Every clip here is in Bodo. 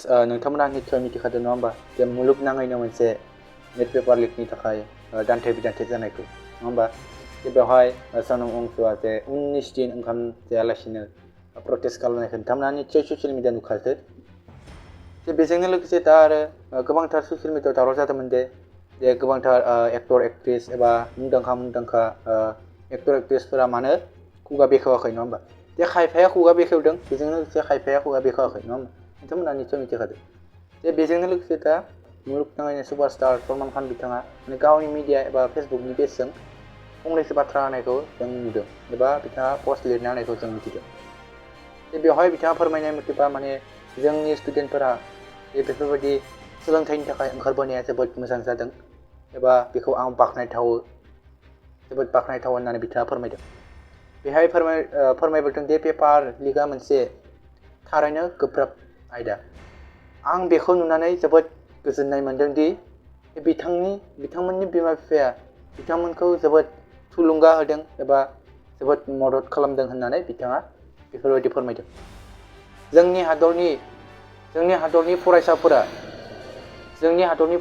नोंथांमोना निस्सय मिथिखादों नङा होमबा जे मुलुगनाङैनो मोनसे नेट पेपार लिकनि थाखाय दान्थे बिदान्थे जानायखौ नङा होमबा जे बेवहाय सनम अंसुआ जे 19 दिन ओंखाम जायालासिनो प्रटेस्ट खालामनायखौ नोंथांमोना निस्सय ससियेल मिडिया नुखादों जे बेजोंनो लोगोसे दा आरो गोबांथार ससियेल मिडियायाव दावराव जादोंमोन जे गोबांथार एक्टर एक्ट्रेस एबा मुंदांखा एक्टर एक्ट्रेसफोरा मानो खुगा बेखेवाखै नङा होमबा जे खायफाया खुगा बेखेवदों बेजोंनो लोगोसे खायफाया खुगा बेखेवाखै नङा होमबा नोंथांमोना निस्सय मिथिखादों जे बेजोंनो लोगोसे दा मुलुगनाङैनो सुपारस्टार सलमान खान बिथाङा माने गावनि मिडिया एबा फेसबुकनि पेजजों फंनैसो बाथ्रा होनायखौ जों नुदों एबा बिथाङा पस्ट लिरना होनायखौ जों मिथिदों जे बेवहाय बिथाङा फोरमायनाय मथेबा माने जोंनि स्टुडेन्टफोरा बेफोरबायदि सोलोंथाइनि थाखाय ओंखारबोनाया जोबोद मोजां जादों एबा बेखौ आं बाख्नायथावो जोबोद बाख्नायथाव होननानै बिथाङा फोरमायदों बेहाय फोरमायबोदों दि पेपार लिकआ मोनसे थारैनो गोब्राब आयदा आं बेखौ नुनानै जोबोद गोजोननाय मोनदों दि बिथांमोननि बिमा बिफाया बिथांमोनखौ जोबोद थुलुंगा होदों एबा जोबोद मदद खालामदों होननानै बिथाङा बेफोरबायदि फोरमायदों जोंनि हादरनि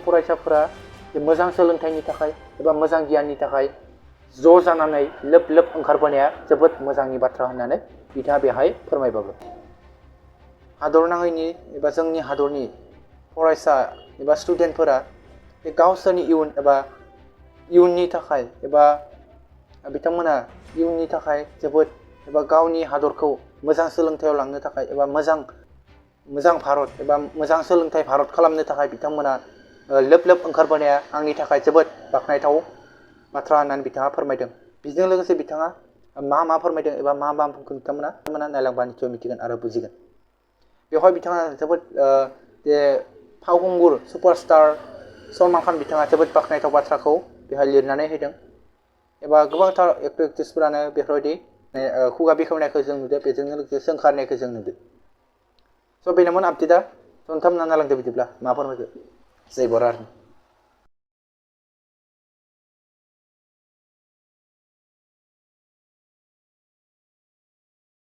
फरायसाफोरा मोजां सोलोंथाइनि थाखाय एबा मोजां गियाननि थाखाय ज' जानानै लोब लोब ओंखारबोनाया जोबोद मोजांनि बाथ्रा होननानै बिथाङा बेहाय फोरमायबावो हादरनाङैनि एबा जोंनि हादरनि फरायसा एबा स्टुडेन्टफोरा गावसोरनि इयुननि थाखाय एबा बिथांमोना इयुननि थाखाय जोबोद एबा गावनि हादरखौ मोजां सोलोंथायाव लांनो थाखाय एबा मोजां भारत एबा मोजां सोलोंथाइ भारत खालामनो थाखाय बिथांमोना लोब लोब ओंखारबोनाया आंनि थाखाय जोबोद बाख्नायथाव बाथ्रा होननानै बिथाङा फोरमायदों बेजों लोगोसे बिथाङा मा फोरमायदों एबा मा बुंखो बिथांमोना नायलांबा निस्सय मिथिगोन आरो बुजिगोन बेवहाय बिथाङा जोबोद जे फावखुंगुर सुपारस्टार सलमान खान बिथाङा जोबोद बाख्नायथाव बाथ्राखौ बेहाय लिरनानै होदों एबा गोबांथार एक्टर एक्ट्रेसफोरानो बेफोरबायदि खुगा बेखेवनायखौ जों नुदों बेजोंनो लोगोसे सोंखारनायखौ जों नुदों स' बेनोमोन आपडेटआ नोंथांमोना नायलांदो बिदिब्ला मा फोरमायखो जय बर' हारिनि